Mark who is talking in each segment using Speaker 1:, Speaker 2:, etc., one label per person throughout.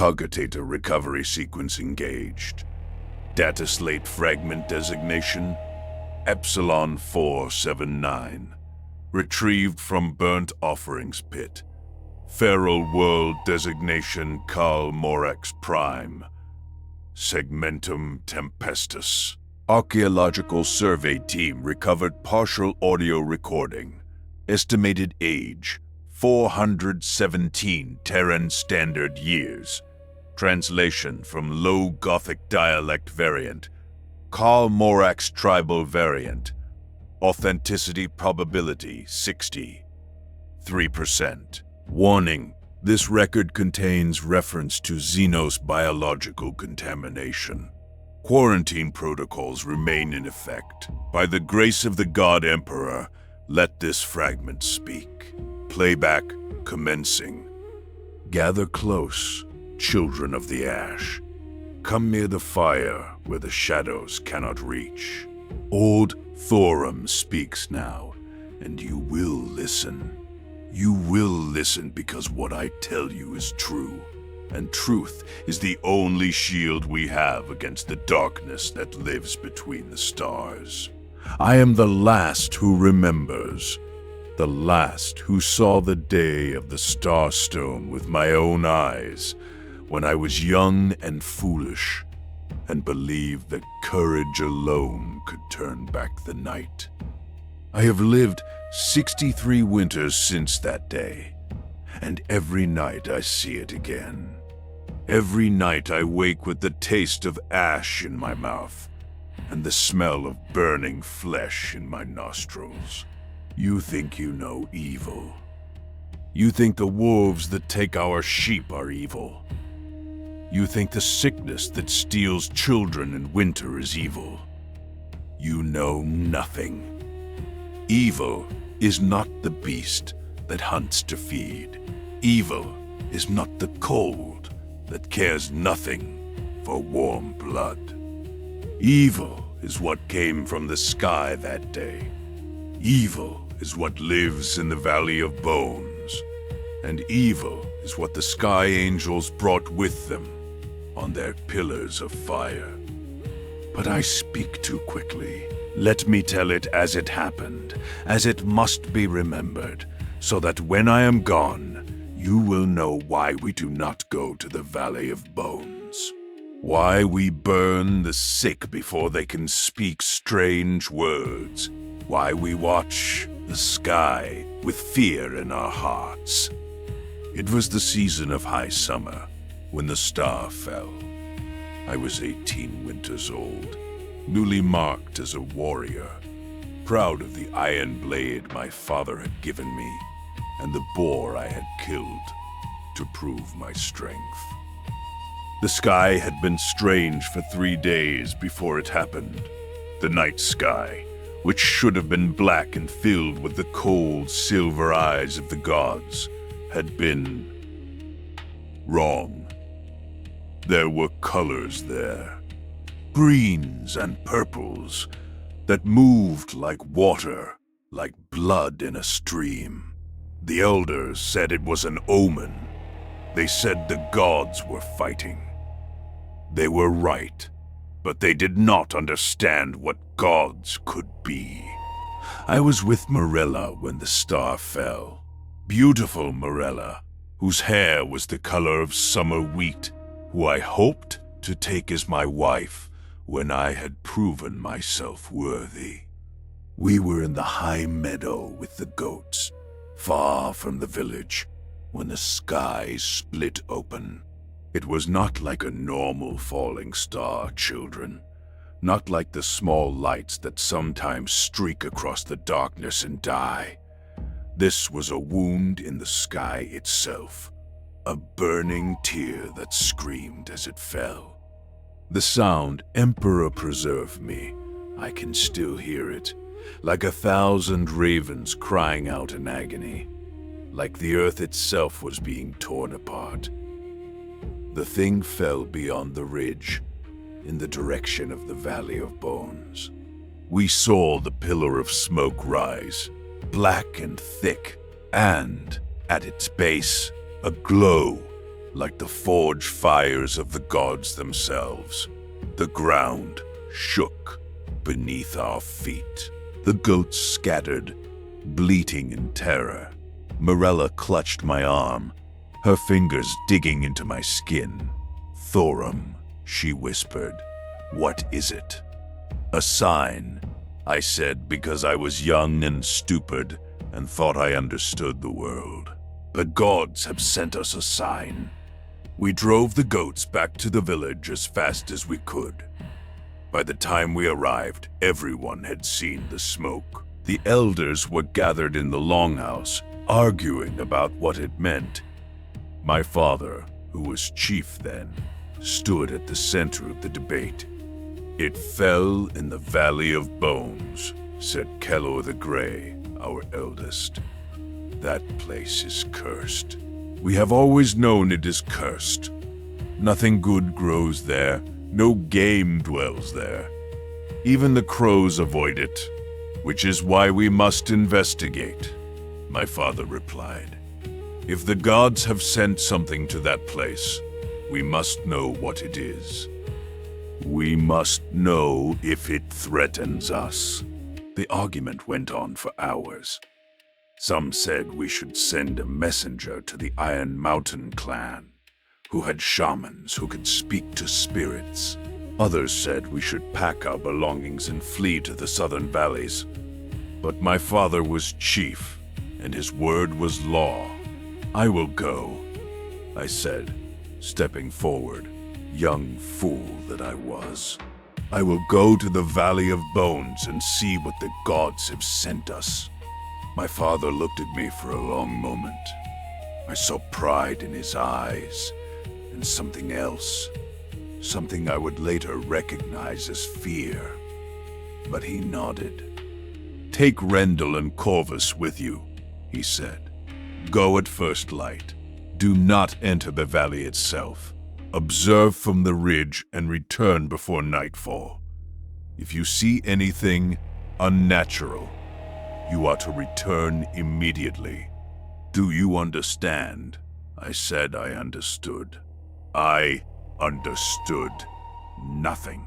Speaker 1: Cogitator recovery sequence engaged. Data slate fragment designation, Epsilon 479. Retrieved from burnt offerings pit. Feral world designation Karl Morax Prime. Segmentum Tempestus. Archaeological survey team recovered partial audio recording. Estimated age, 417 Terran Standard Years. Translation from Low Gothic Dialect variant. Karl Morax Tribal variant. Authenticity probability 63%. Warning: this record contains reference to Xenos biological contamination. Quarantine protocols remain in effect. By the grace of the God Emperor, let this fragment speak. Playback commencing. Gather close, children of the ash. Come near the fire where the shadows cannot reach. Old Thorum speaks now, and you will listen. You will listen because what I tell you is true, and truth is the only shield we have against the darkness that lives between the stars. I am the last who remembers, the last who saw the day of the Starstone with my own eyes, when I was young and foolish, and believed that courage alone could turn back the night. I have lived 63 winters since that day, and every night I see it again. Every night I wake with the taste of ash in my mouth, and the smell of burning flesh in my nostrils. You think you know evil. You think the wolves that take our sheep are evil. You think the sickness that steals children in winter is evil. You know nothing. Evil is not the beast that hunts to feed. Evil is not the cold that cares nothing for warm blood. Evil is what came from the sky that day. Evil is what lives in the Valley of Bones. And evil is what the Sky Angels brought with them on their pillars of fire. But I speak too quickly. Let me tell it as it happened, as it must be remembered, so that when I am gone, you will know why we do not go to the Valley of Bones. Why we burn the sick before they can speak strange words. Why we watch the sky with fear in our hearts. It was the season of high summer, when the star fell. I was 18 winters old, newly marked as a warrior, proud of the iron blade my father had given me, and the boar I had killed to prove my strength. The sky had been strange for 3 days before it happened. The night sky, which should have been black and filled with the cold, silver eyes of the gods, had been wrong. There were colors there, greens and purples, that moved like water, like blood in a stream. The elders said it was an omen. They said the gods were fighting. They were right, but they did not understand what gods could be. I was with Morella when the star fell. Beautiful Morella, whose hair was the color of summer wheat, who I hoped to take as my wife when I had proven myself worthy. We were in the high meadow with the goats, far from the village, when the sky split open. It was not like a normal falling star, children. Not like the small lights that sometimes streak across the darkness and die. This was a wound in the sky itself, a burning tear that screamed as it fell. The sound, Emperor preserve me, I can still hear it, like 1,000 ravens crying out in agony, like the earth itself was being torn apart. The thing fell beyond the ridge, in the direction of the Valley of Bones. We saw the pillar of smoke rise, black and thick, and, at its base, a glow, like the forged fires of the gods themselves. The ground shook beneath our feet. The goats scattered, bleating in terror. Morella clutched my arm, her fingers digging into my skin. "Thorum," she whispered. "What is it?" "A sign," I said, because I was young and stupid and thought I understood the world. "The gods have sent us a sign." We drove the goats back to the village as fast as we could. By the time we arrived, everyone had seen the smoke. The elders were gathered in the longhouse, arguing about what it meant. My father, who was chief then, stood at the center of the debate. "It fell in the Valley of Bones," said Kellor the Grey, our eldest. "That place is cursed. We have always known it is cursed. Nothing good grows there, no game dwells there. Even the crows avoid it, which is why we must investigate," my father replied. "If the gods have sent something to that place, we must know what it is. We must know if it threatens us." The argument went on for hours. Some said we should send a messenger to the Iron Mountain clan, who had shamans who could speak to spirits. Others said we should pack our belongings and flee to the southern valleys. But my father was chief, and his word was law. "I will go," I said, stepping forward, young fool that I was. "I will go to the Valley of Bones and see what the gods have sent us." My father looked at me for a long moment. I saw pride in his eyes, and something else, something I would later recognize as fear. But he nodded. "Take Rendell and Corvus with you," he said. "Go at first light. Do not enter the valley itself. Observe from the ridge and return before nightfall. If you see anything unnatural, you are to return immediately. Do you understand?" I said I understood. I understood nothing.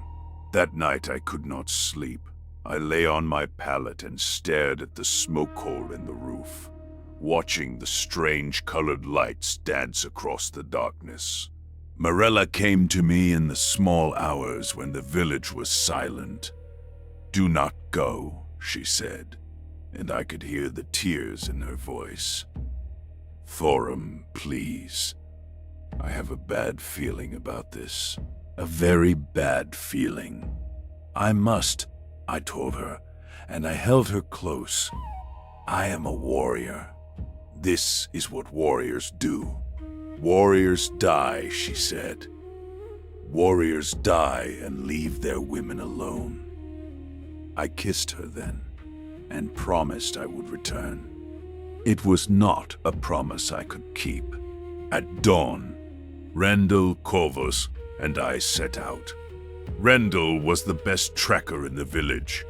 Speaker 1: That night I could not sleep. I lay on my pallet and stared at the smoke hole in the roof, watching the strange colored lights dance across the darkness. Morella came to me in the small hours when the village was silent. "Do not go," she said, and I could hear the tears in her voice. "Thorum, please. I have a bad feeling about this. A very bad feeling." "I must," I told her, and I held her close. "I am a warrior. This is what warriors do." "Warriors die," she said. "Warriors die and leave their women alone." I kissed her then, and promised I would return. It was not a promise I could keep. At dawn, Rendell, Corvus, and I set out. Rendell was the best tracker in the village,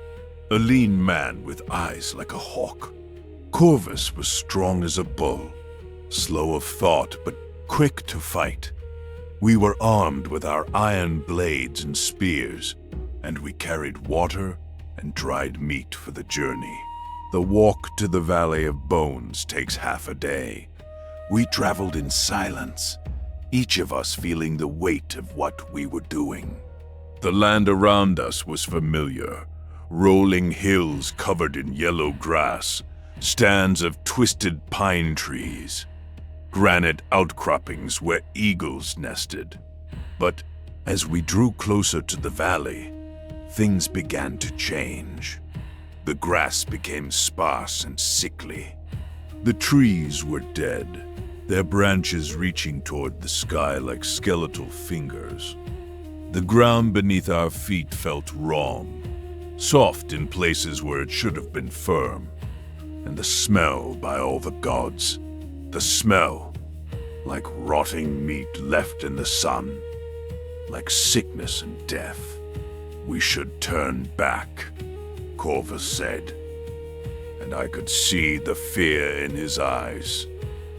Speaker 1: a lean man with eyes like a hawk. Corvus was strong as a bull, slow of thought but quick to fight. We were armed with our iron blades and spears, and we carried water and dried meat for the journey. The walk to the Valley of Bones takes half a day. We traveled in silence, each of us feeling the weight of what we were doing. The land around us was familiar, rolling hills covered in yellow grass, stands of twisted pine trees, granite outcroppings where eagles nested. But as we drew closer to the valley, things began to change. The grass became sparse and sickly. The trees were dead, their branches reaching toward the sky like skeletal fingers. The ground beneath our feet felt wrong, soft in places where it should have been firm. And the smell, by all the gods, the smell, like rotting meat left in the sun, like sickness and death. "We should turn back," Corvus said, and I could see the fear in his eyes.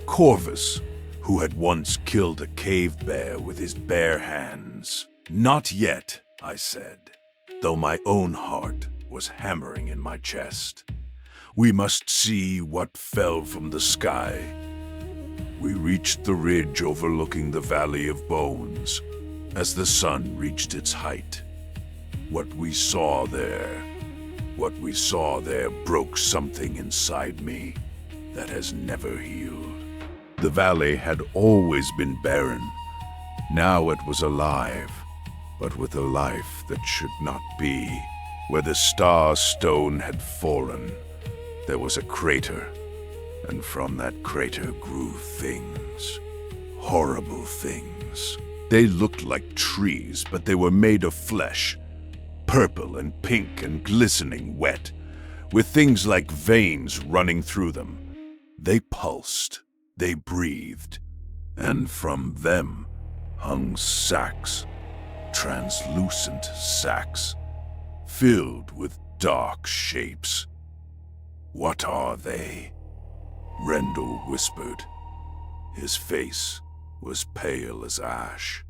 Speaker 1: "Corvus, who had once killed a cave bear with his bare hands. Not yet, I said, though my own heart was hammering in my chest. We must see what fell from the sky. We reached the ridge overlooking the Valley of Bones as the sun reached its height. What we saw there broke something inside me that has never healed. The valley had always been barren. Now it was alive, but with a life that should not be. Where the star stone had fallen, there was a crater, and from that crater grew things. Horrible things. They looked like trees, but they were made of flesh, purple and pink and glistening wet, with things like veins running through them. They pulsed, they breathed, and from them hung sacks, translucent sacks, filled with dark shapes. What are they? Rendell whispered. His face was pale as ash.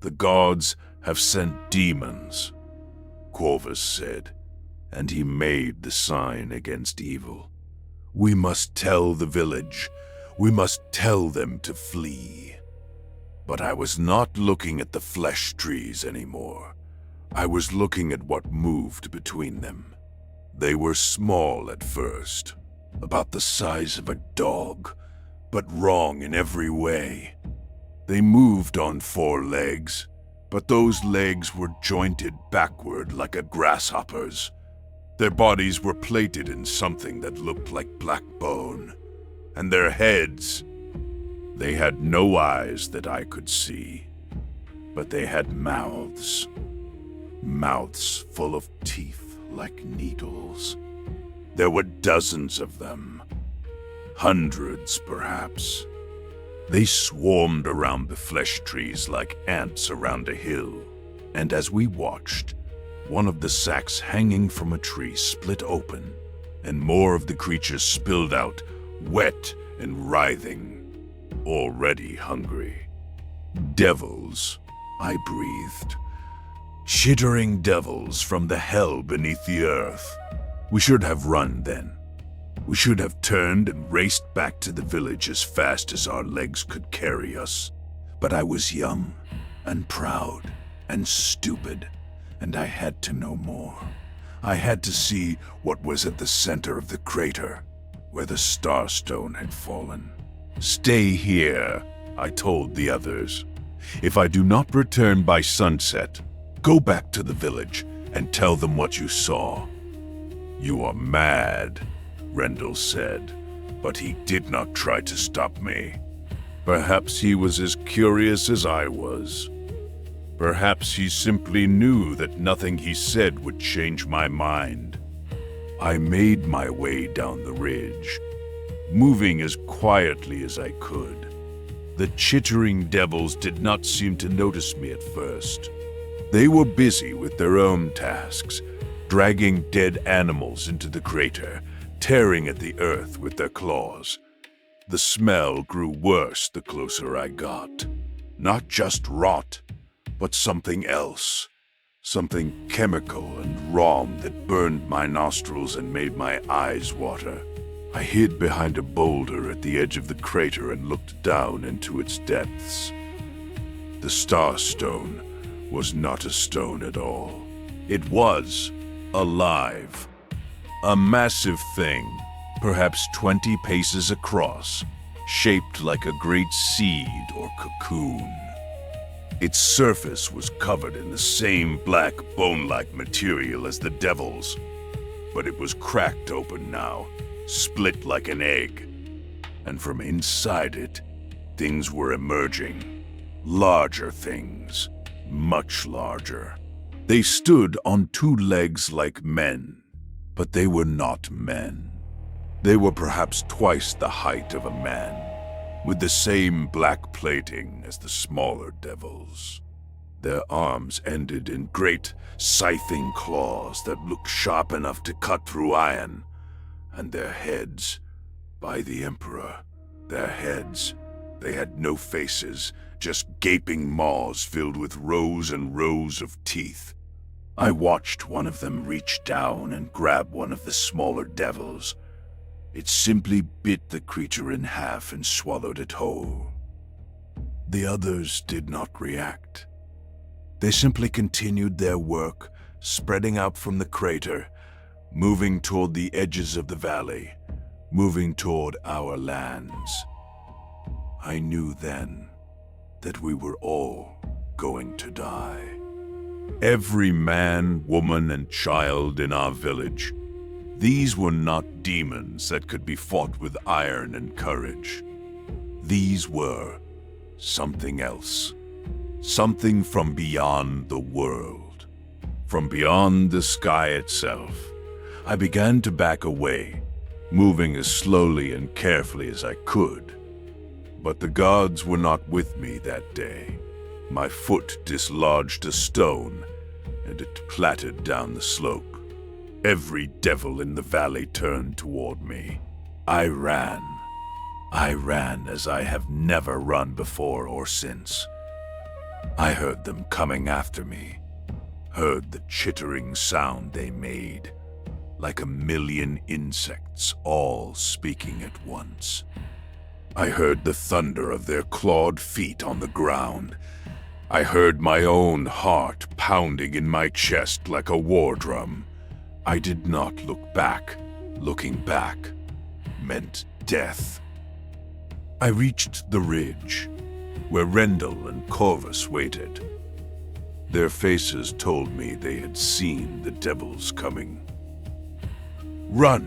Speaker 1: The gods have sent demons, Corvus said, and he made the sign against evil. We must tell the village. We must tell them to flee. But I was not looking at the flesh trees anymore. I was looking at what moved between them. They were small at first, about the size of a dog, but wrong in every way. They moved on 4 legs, but those legs were jointed backward like a grasshopper's. Their bodies were plated in something that looked like black bone, and their heads, they had no eyes that I could see, but they had mouths. Mouths full of teeth like needles. There were dozens of them. Hundreds, perhaps. They swarmed around the flesh trees like ants around a hill, and as we watched, one of the sacks hanging from a tree split open, and more of the creatures spilled out, wet and writhing, already hungry. Devils, I breathed. Chittering devils from the hell beneath the earth. We should have run then. We should have turned and raced back to the village as fast as our legs could carry us. But I was young and proud and stupid, and I had to know more. I had to see what was at the center of the crater, where the starstone had fallen. Stay here, I told the others. If I do not return by sunset, go back to the village and tell them what you saw. You are mad, Rendell said, but he did not try to stop me. Perhaps he was as curious as I was. Perhaps he simply knew that nothing he said would change my mind. I made my way down the ridge, moving as quietly as I could. The chittering devils did not seem to notice me at first. They were busy with their own tasks, dragging dead animals into the crater, tearing at the earth with their claws. The smell grew worse the closer I got. Not just rot, but something else. Something chemical and raw that burned my nostrils and made my eyes water. I hid behind a boulder at the edge of the crater and looked down into its depths. The starstone was not a stone at all. It was alive. A massive thing, perhaps 20 paces across, shaped like a great seed or cocoon. Its surface was covered in the same black bone-like material as the devil's, but it was cracked open now, split like an egg. And from inside it, things were emerging. Larger things, much larger. They stood on 2 legs like men, but they were not men. They were perhaps twice the height of a man, with the same black plating as the smaller devils. Their arms ended in great, scything claws that looked sharp enough to cut through iron, and their heads, by the Emperor, their heads They had no faces, just gaping maws filled with rows and rows of teeth. I watched one of them reach down and grab one of the smaller devils. It simply bit the creature in half and swallowed it whole. The others did not react. They simply continued their work, spreading out from the crater, moving toward the edges of the valley, moving toward our lands. I knew then that we were all going to die. Every man, woman, and child in our village. These were not demons that could be fought with iron and courage. These were something else. Something from beyond the world. From beyond the sky itself. I began to back away, moving as slowly and carefully as I could. But the gods were not with me that day. My foot dislodged a stone, and it clattered down the slope. Every devil in the valley turned toward me. I ran. I ran as I have never run before or since. I heard them coming after me, heard the chittering sound they made, like a million insects all speaking at once. I heard the thunder of their clawed feet on the ground. I heard my own heart pounding in my chest like a war drum. I did not look back. Looking back meant death. I reached the ridge, where Rendell and Corvus waited. Their faces told me they had seen the devils coming. "Run!"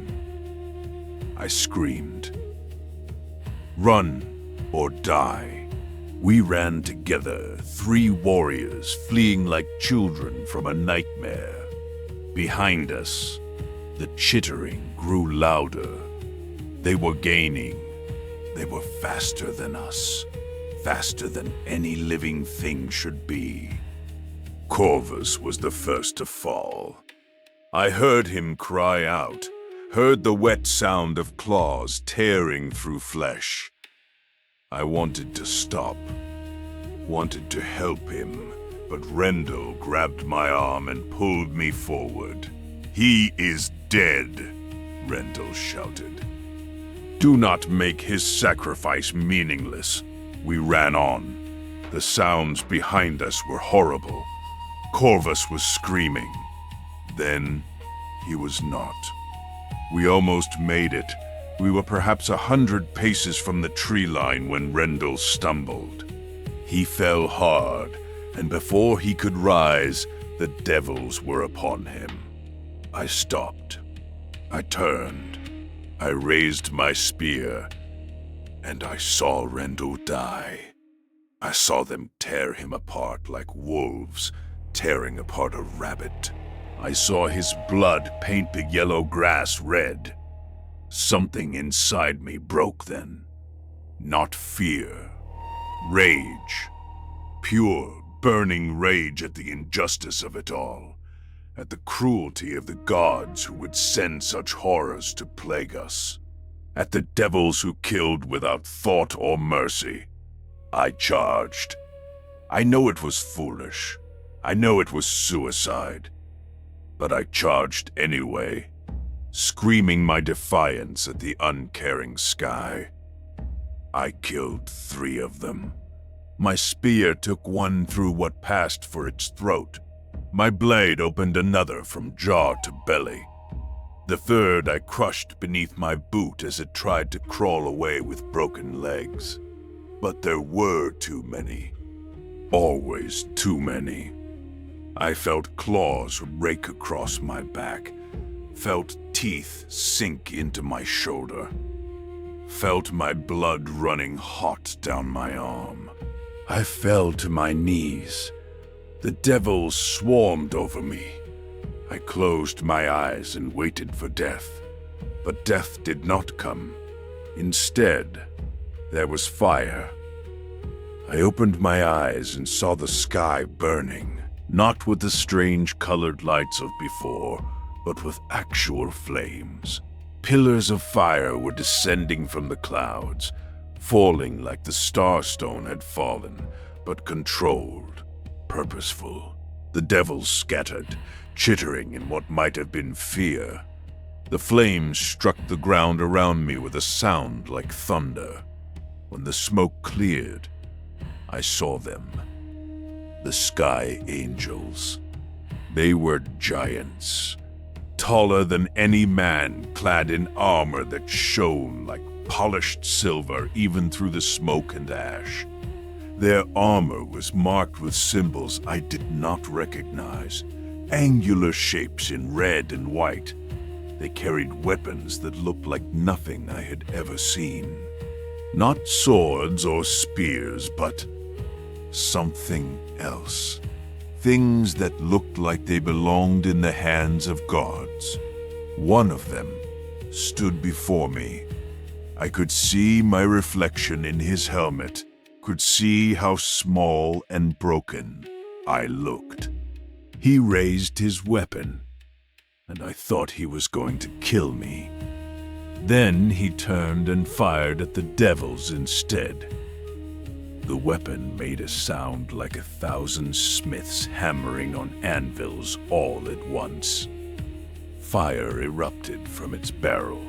Speaker 1: I screamed. "Run or die." We ran together, 3 warriors fleeing like children from a nightmare. Behind us, the chittering grew louder. They were gaining. They were faster than us, faster than any living thing should be. Corvus was the first to fall. I heard him cry out, heard the wet sound of claws tearing through flesh. I wanted to stop, wanted to help him, but Rendell grabbed my arm and pulled me forward. "He is dead," Rendell shouted. "Do not make his sacrifice meaningless." We ran on. The sounds behind us were horrible. Corvus was screaming. Then he was not. We almost made it. We were perhaps 100 paces from the tree line when Rendell stumbled. He fell hard, and before he could rise, the devils were upon him. I stopped. I turned. I raised my spear, and I saw Rendell die. I saw them tear him apart like wolves tearing apart a rabbit. I saw his blood paint the yellow grass red. Something inside me broke then. Not fear. Rage. Pure, burning rage at the injustice of it all. At the cruelty of the gods who would send such horrors to plague us. At the devils who killed without thought or mercy. I charged. I know it was foolish. I know it was suicide. But I charged anyway, screaming my defiance at the uncaring sky. I killed 3 of them. My spear took one through what passed for its throat. My blade opened another from jaw to belly. The 3rd I crushed beneath my boot as it tried to crawl away with broken legs. But there were too many. Always too many. I felt claws rake across my back, felt teeth sink into my shoulder, felt my blood running hot down my arm. I fell to my knees. The devils swarmed over me. I closed my eyes and waited for death, but death did not come. Instead, there was fire. I opened my eyes and saw the sky burning. Not with the strange colored lights of before, but with actual flames. Pillars of fire were descending from the clouds, falling like the Starstone had fallen, but controlled, purposeful. The devils scattered, chittering in what might have been fear. The flames struck the ground around me with a sound like thunder. When the smoke cleared, I saw them. The Sky Angels. They were giants, taller than any man, clad in armor that shone like polished silver even through the smoke and ash. Their armor was marked with symbols I did not recognize, angular shapes in red and white. They carried weapons that looked like nothing I had ever seen. Not swords or spears, but something else. Things that looked like they belonged in the hands of gods. One of them stood before me. I could see my reflection in his helmet, could see how small and broken I looked. He raised his weapon, and I thought he was going to kill me. Then he turned and fired at the devils instead. The weapon made a sound like 1,000 smiths hammering on anvils all at once. Fire erupted from its barrel.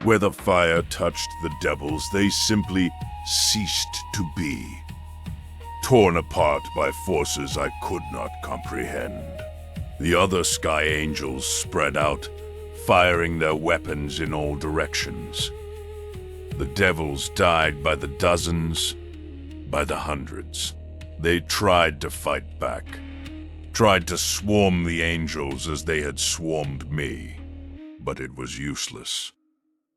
Speaker 1: Where the fire touched the devils, they simply ceased to be, torn apart by forces I could not comprehend. The other Sky Angels spread out, firing their weapons in all directions. The devils died by the dozens, by the hundreds. They tried to fight back, tried to swarm the angels as they had swarmed me, but it was useless.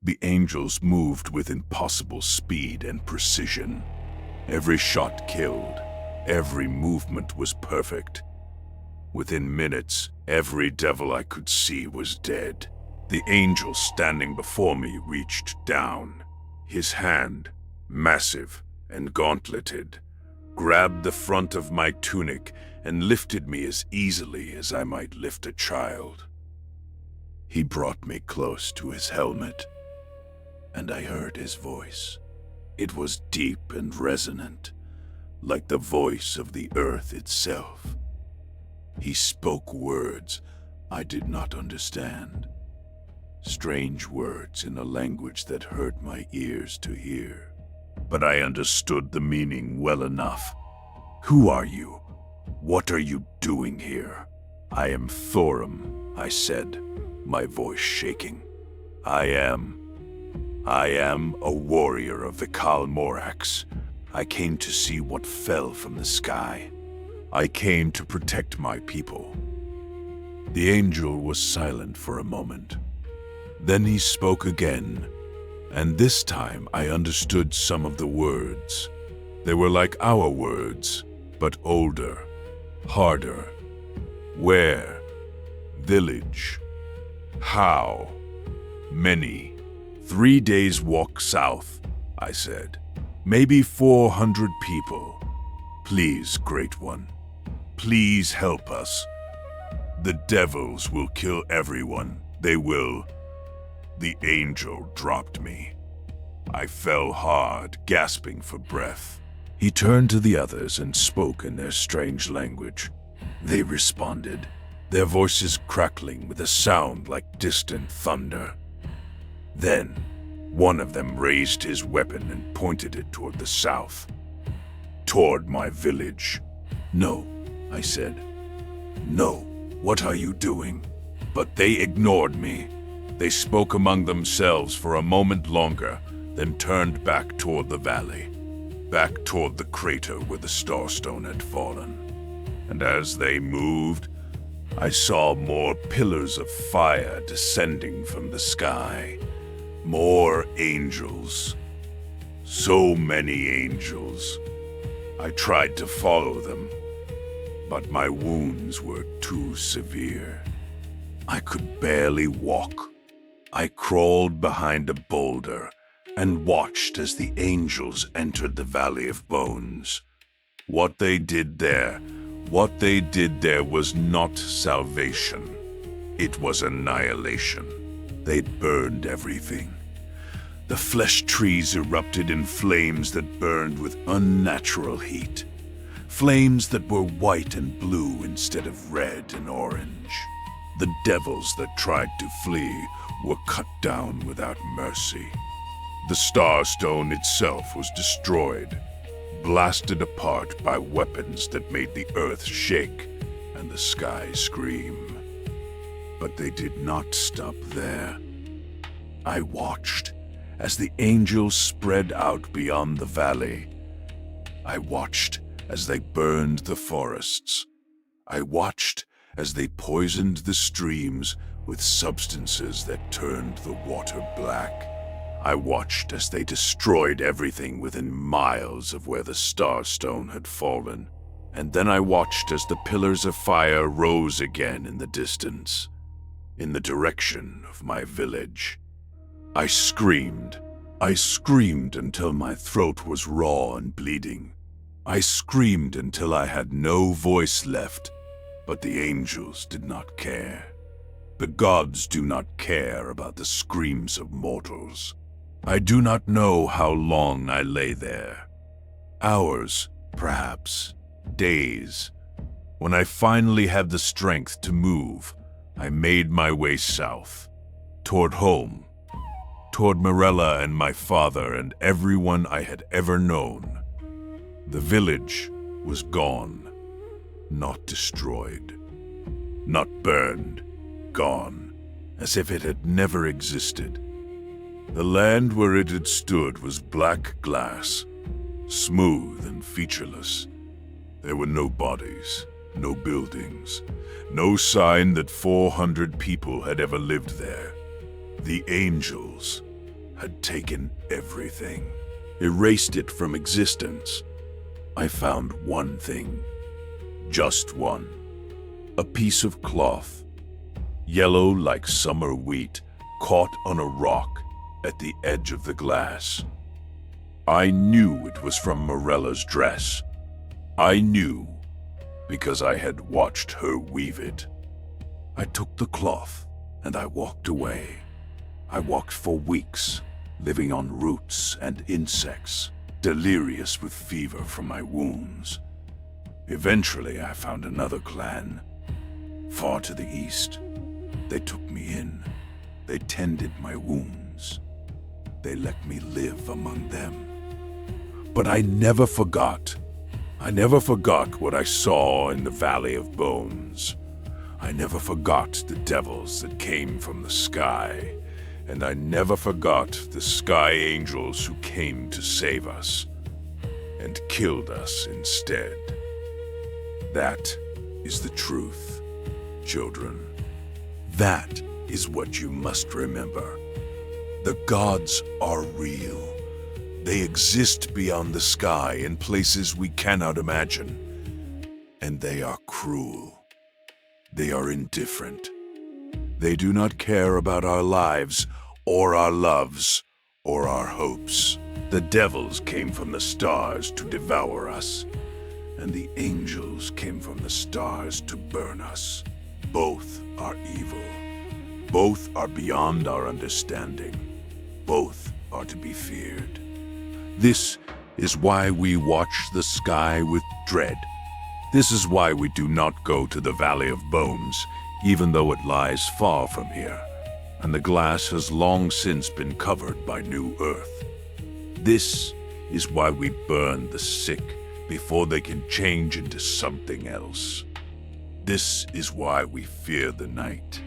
Speaker 1: The angels moved with impossible speed and precision. Every shot killed, every movement was perfect. Within minutes, every devil I could see was dead. The angel standing before me reached down. His hand, massive and gauntleted, grabbed the front of my tunic and lifted me as easily as I might lift a child. He brought me close to his helmet, and I heard his voice. It was deep and resonant, like the voice of the earth itself. He spoke words I did not understand, strange words in a language that hurt my ears to hear. But I understood the meaning well enough. Who are you? What are you doing here? I am Thorum, I said, my voice shaking. I am a warrior of the Kalmorax. I came to see what fell from the sky. I came to protect my people. The angel was silent for a moment. Then he spoke again, and this time I understood some of the words. They were like our words, but older, harder. Where? Village. How? Many. 3 days' walk south, I said. Maybe 400 people. Please, Great One, please help us. The devils will kill everyone. They will. The angel dropped me. I fell hard, gasping for breath. He turned to the others and spoke in their strange language. They responded, their voices crackling with a sound like distant thunder. Then, one of them raised his weapon and pointed it toward the south, toward my village. No, I said. No, what are you doing? But they ignored me. They spoke among themselves for a moment longer, then turned back toward the valley, back toward the crater where the Starstone had fallen. And as they moved, I saw more pillars of fire descending from the sky. More angels. So many angels. I tried to follow them, but my wounds were too severe. I could barely walk. I crawled behind a boulder and watched as the angels entered the Valley of Bones. What they did there was not salvation. It was annihilation. They'd burned everything. The flesh trees erupted in flames that burned with unnatural heat. Flames that were white and blue instead of red and orange. The devils that tried to flee were cut down without mercy. The Starstone itself was destroyed, blasted apart by weapons that made the earth shake and the sky scream. But they did not stop there. I watched as the angels spread out beyond the valley. I watched as they burned the forests. I watched as they poisoned the streams with substances that turned the water black. I watched as they destroyed everything within miles of where the Starstone had fallen. And then I watched as the pillars of fire rose again in the distance, in the direction of my village. I screamed. I screamed until my throat was raw and bleeding. I screamed until I had no voice left, but the angels did not care. The gods do not care about the screams of mortals. I do not know how long I lay there. Hours, perhaps. Days. When I finally had the strength to move, I made my way south, toward home, toward Morella and my father and everyone I had ever known. The village was gone, not destroyed, not burned, gone, as if it had never existed. The land where it had stood was black glass, smooth and featureless. There were no bodies, no buildings, no sign that 400 people had ever lived there. The angels had taken everything, erased it from existence. I found one thing, just one. A piece of cloth, yellow like summer wheat, caught on a rock at the edge of the glass. I knew it was from Morella's dress. I knew because I had watched her weave it. I took the cloth and I walked away. I walked for weeks, living on roots and insects, delirious with fever from my wounds. Eventually I found another clan, far to the east. They took me in. They tended my wounds. They let me live among them. But I never forgot. I never forgot what I saw in the Valley of Bones. I never forgot the devils that came from the sky. And I never forgot the sky angels who came to save us and killed us instead. That is the truth, children. That is what you must remember. The gods are real. They exist beyond the sky in places we cannot imagine. And they are cruel. They are indifferent. They do not care about our lives, or our loves, or our hopes. The devils came from the stars to devour us, and the angels came from the stars to burn us. Both are evil. Both are beyond our understanding. Both are to be feared. This is why we watch the sky with dread. This is why we do not go to the Valley of Bones, even though it lies far from here, and the glass has long since been covered by new earth. This is why we burn the sick before they can change into something else. This is why we fear the night,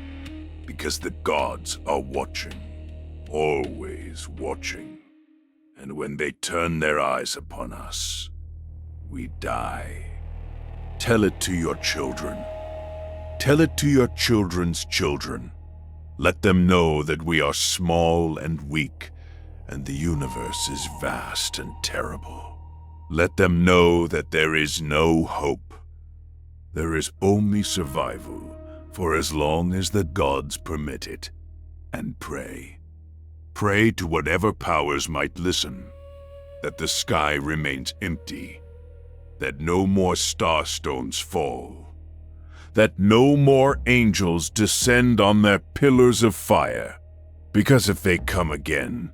Speaker 1: because the gods are watching, always watching. And when they turn their eyes upon us, we die. Tell it to your children. Tell it to your children's children. Let them know that we are small and weak, and the universe is vast and terrible. Let them know that there is no hope. There is only survival for as long as the gods permit it. And pray. Pray to whatever powers might listen, that the sky remains empty, that no more starstones fall, that no more angels descend on their pillars of fire, because if they come again,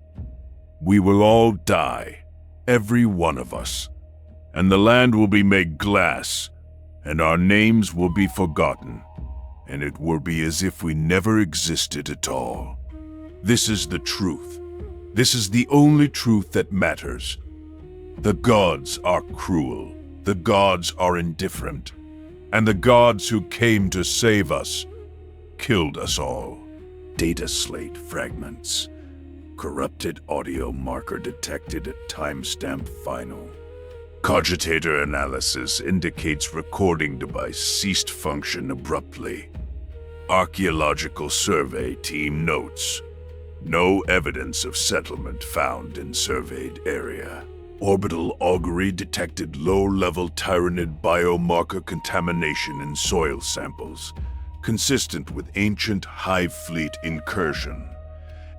Speaker 1: We will all die, every one of us, and the land will be made glass, and our names will be forgotten, and it will be as if we never existed at all. This is the truth. This is the only truth that matters. The gods are cruel. The gods are indifferent. And the gods who came to save us killed us all. Data slate fragments. Corrupted audio marker detected at timestamp final. Cogitator analysis indicates recording device ceased function abruptly. Archaeological survey team notes. No evidence of settlement found in surveyed area. Orbital augury detected low-level Tyranid biomarker contamination in soil samples, consistent with ancient Hive Fleet incursion.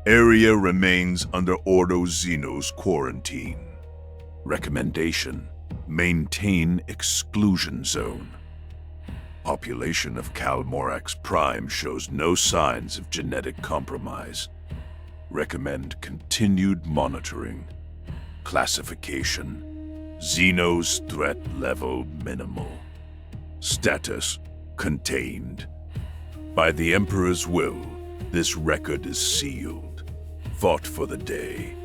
Speaker 1: Area remains under Ordo Xenos quarantine. Recommendation: maintain exclusion zone. Population of Calmorax Prime shows no signs of genetic compromise. Recommend continued monitoring. Classification: Xenos threat level minimal. Status: contained. By the Emperor's will, this record is sealed. Fought for the day.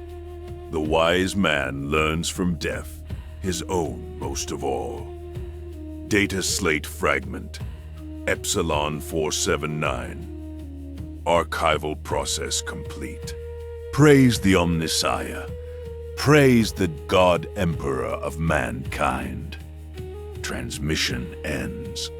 Speaker 1: The wise man learns from death, his own most of all. Data slate fragment, Epsilon 479. Archival process complete. Praise the Omnissiah. Praise the God Emperor of mankind. Transmission ends.